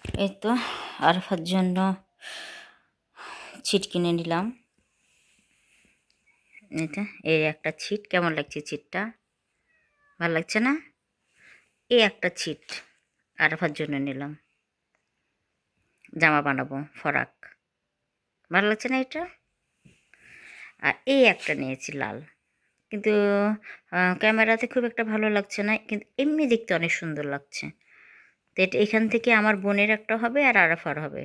এই তো আরাফার জন্য ছিট কিনে নিলাম। এটা এই একটা ছিট, কেমন লাগছে ছিটটা? ভালো লাগছে না? এই একটা ছিট আরাফার জন্য নিলাম, জামা বানাবো, ফরাক। ভালো লাগছে না এটা? আর এই একটা নিয়েছি লাল, কিন্তু ক্যামেরাতে খুব একটা ভালো লাগছে না, কিন্তু এমনি দেখতে অনেক সুন্দর লাগছে। তো এটা এখান থেকে আমার বোনের একটা হবে আর আরাফার হবে।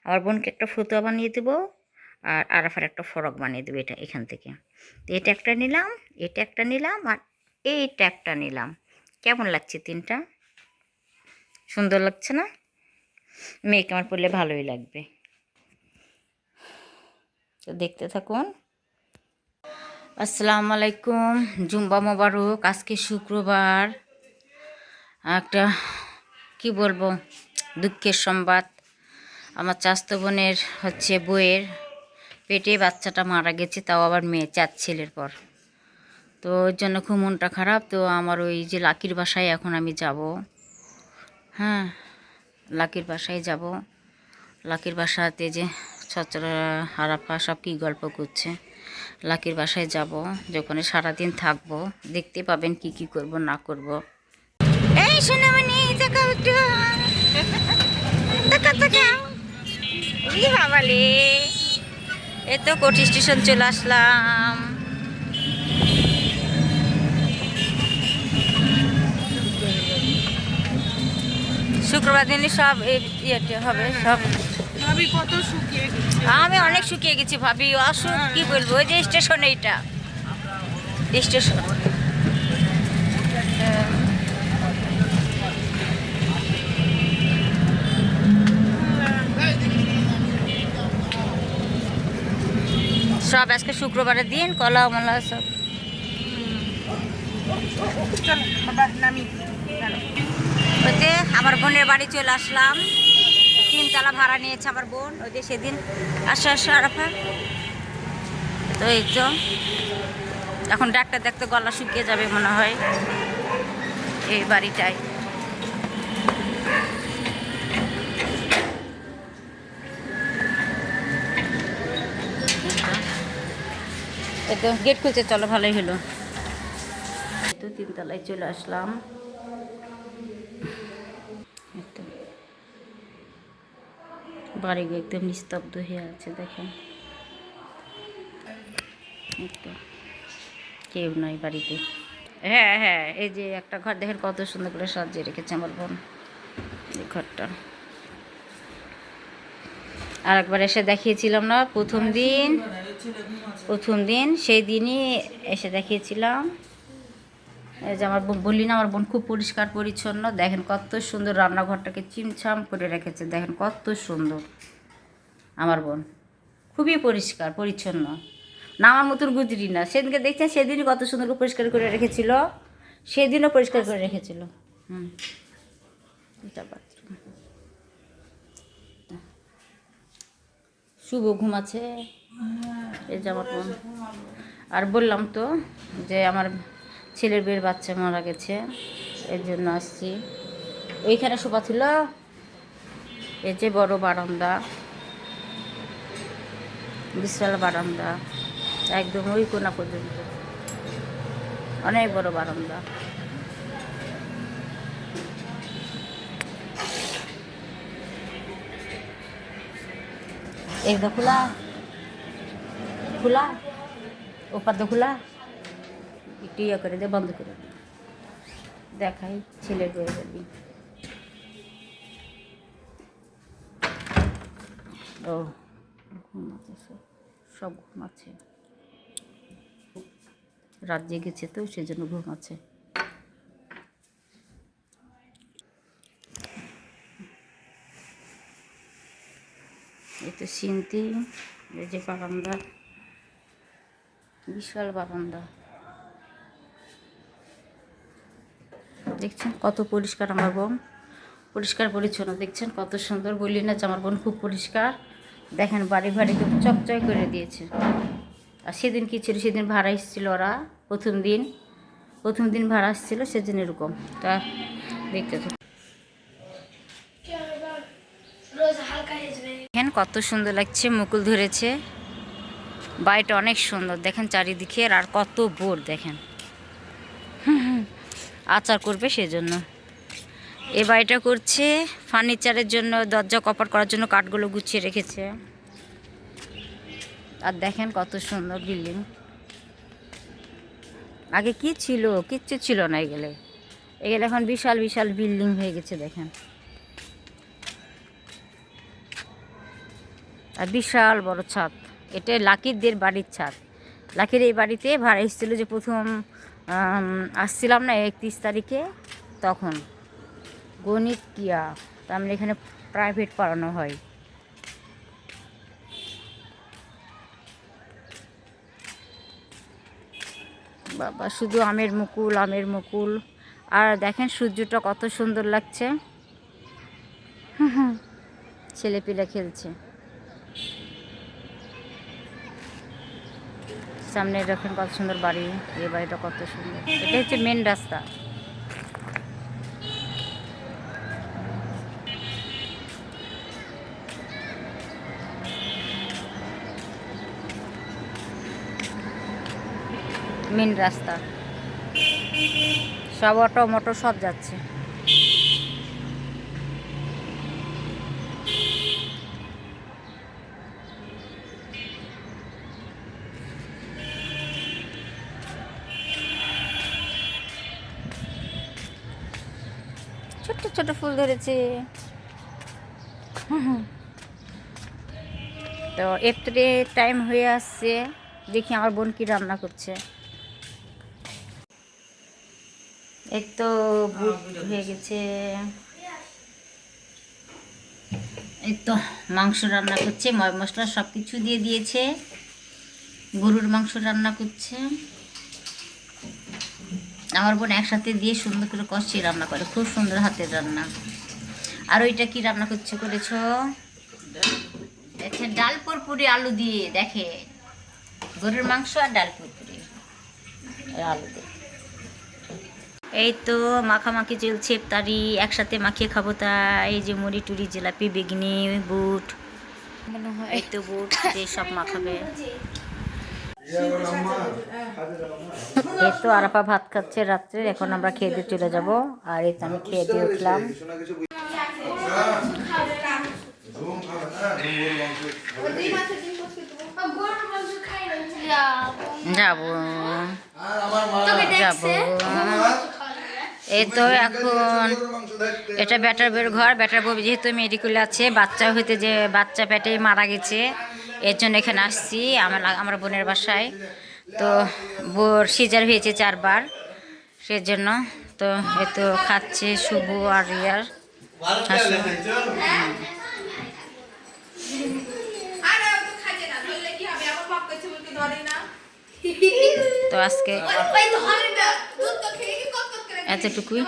আমার বোনকে একটা ফতুয়া বানিয়ে দেবো আর আরাফার একটা ফরক বানিয়ে দেবো এটা এখান থেকে। তো এটা একটা নিলাম, এটা একটা নিলাম, আর এইটা একটা নিলাম। কেমন লাগছে তিনটা? সুন্দর লাগছে না? মেয়েকে আমার পরলে ভালোই লাগবে। তো দেখতে থাকুন। আসসালামু আলাইকুম, জুম্বা মোবারক। আজকে শুক্রবার। একটা কি বলবো, দুঃখের সংবাদ। আমার চাচাতো বোনের বউয়ের পেটে বাচ্চাটা মারা গেছে, তাও আবার মেয়ে, 4 ছেলের পর। তো ওর জন্য খুব মনটা খারাপ। তো আমার ওই যে লাকির বাসায় এখন আমি যাব। হ্যাঁ, লাকির বাসায় যাব। লাকির বাসাতে যে ছচরা হারাফা সব কী গল্প করছে। লাকির বাসায় যাব, যখন সারাদিন থাকবো, দেখতে পাবেন কি কি করব না করব। এই সোনামণি, দেখাও একটু, দেখাও। ই বাবালে, এই তো কোটি স্টেশন চলে আসলাম। শুক্রবার দিনই সব ইয়েতে হবে সব। আমি অনেক শুকিয়ে গেছি ভাবি, অসুখ কি বলবো। ওই যে স্টেশন, এইটা স্টেশন। সব আজকে শুক্রবারের দিন, কলা মলা সব। ওইতে আমার বোনের বাড়ি চলে আসলাম। 3 তলা ভাড়া নিয়েছে আমার বোন। ওই যে সেদিন আসা আরাফা। তো এই তো এখন ডাক্তার দেখতে গলা শুকিয়ে যাবে মনে হয় এই বাড়িটায়। এই তো গেট খুলছে, চলো ভালোই হলো। তো 3 তলায় চলে আসলাম। বাড়ি একদম নিস্তব্ধ হয়ে আছে, দেখেন। কেউ নাই বাড়িতে। হ্যাঁ হ্যাঁ, এই যে একটা ঘর দেখেন কত সুন্দর করে সাজিয়ে রেখেছে আমার বোন, এই ঘরটা। আর একবার এসে দেখিয়েছিলাম না প্রথম দিন সেই দিনই এসে দেখিয়েছিলাম। এই যে আমার বোন, বললি না আমার বোন খুব পরিষ্কার পরিচ্ছন্ন। দেখেন কত সুন্দর রান্নাঘরটাকে চিমছাম করে রেখেছে, দেখেন কত সুন্দর। আমার বোন খুবই পরিষ্কার পরিচ্ছন্ন, না আমার মতন গুজরি না। সেদিনকে দেখছেন, সেদিনই কত সুন্দর করে পরিষ্কার করে রেখেছিল, সেদিনও পরিষ্কার করে রেখেছিল। এটা বাথরুম। শুভ ঘুমাচ্ছে, এই যে আমার বোন। আর বললাম তো যে আমার ছেলের বের বাচ্চা মারা গেছে, এর জন্য আসছি। ওইখানে শোভা ছিল, এই যে বড় বারান্দা, বিশাল বারান্দা, একদম ওই কোনা পর্যন্ত, অনেক বড় বারান্দা। একদম খোলা খোলা, ওপার তো খোলা, একটু ইয়ে করে দে, বন্ধ করে দে। দেখাই ছেলের বয়ে বলি। ও ঘুমাচ্ছে, সব ঘুমাচ্ছে, রাত জেগেছে তো সেজন্য ঘুমাচ্ছে। এই তো সিনতি, এই যে বারান্দা, বিশাল বারান্দা, দেখছেন কত পরিষ্কার আমার বোন, পরিষ্কার পরিচ্ছন্ন। দেখছেন কত সুন্দর, বললি না যে আমার বোন খুব পরিষ্কার। দেখেন বাড়ি বাড়ি খুব চকচক করে দিয়েছে। আর সেদিন কী ছিল, সেদিন ভাড়া এসেছিলো ওরা, প্রথম দিন ভাড়া আসছিলো, সেদিন এরকম। তা দেখতে তো কত সুন্দর লাগছে, মুকুল ধরেছে। বাড়িটা অনেক সুন্দর দেখেন চারিদিকে, আর কত বোর দেখেন। আচার করবে সেজন্য এই বাড়িটা করছে। ফার্নিচারের জন্য, দরজা কপাট করার জন্য কাঠগুলো গুছিয়ে রেখেছে। আর দেখেন কত সুন্দর বিল্ডিং। আগে কি ছিল? কিচ্ছু ছিল না। এগুলো এখন বিশাল বিশাল বিল্ডিং হয়ে গেছে দেখেন। আর বিশাল বড় ছাদ। এটা লাকিরদের বাড়ির ছাদ। লাকির এই বাড়িতে ভাড়া এসেছিল যে প্রথম আসছিলাম না 31 তারিখে, তখন গণিত কিয়া, তার মানে এখানে প্রাইভেট পড়ানো হয়। বাবা শুধু আমের মুকুল, আমের মুকুল। আর দেখেন সূর্যটা কত সুন্দর লাগছে। ছেলেপিলে খেলছে। সামনে দেখেন কত সুন্দর বাড়ি। এই বাড়িটা কত সুন্দর। এটা হচ্ছে মেন রাস্তা। মেন রাস্তা, সব অটো মোটো সব যাচ্ছে। ছোট্ট ছোট ফুল ধরেছে। তো একটু টাইম হয়ে আসছে, দেখি আমার বোন কি রান্না করছে। এক তো বুট হয়ে গেছে। এই তো মাংস রান্না করছে, ময় মশলা সব কিছু দিয়ে দিয়েছে। গরুর মাংস রান্না করছে। আমার বোন একসাথে দিয়ে সুন্দর করে কষিয়ে রান্না করে, খুব সুন্দর হাতের রান্না। আর ওইটা কি রান্না করছে করেছো? আচ্ছা, ডাল পুরপুরি আলু দিয়ে, দেখে গরুর মাংস আর ডাল পুরপুরি আলু দিয়ে। এই তো মাখামাখি চলছে, ইফতারি একসাথে মাখিয়ে খাবো। তাই এই যে মুড়ি টুড়ি জিলাপি বেগনি বুট, এই তো বুট দিয়ে সব মাখাবে। এই তো আরাফা ভাত খাচ্ছে রাত্রে, এখন আমরা খেয়ে দিয়ে চলে যাব। আর এই তো আমি খেয়ে দিয়ে উঠলাম। যাবো যাবো। এই তো এখন এটা ব্যাটার বউয়ের ঘর। ব্যাটার বউ যেহেতু মেডিকেলে আছে, বাচ্চা হইতে যে বাচ্চা পেটেই মারা গেছে, এর জন্য এখানে আসছি আমার বোনের বাসায়। তো বোর সিজার হয়েছে 4 বার, সেজন্য তো এই তো খাচ্ছে শুভ আর রিয়ার হাসি। তো আজকে এতটুকুই।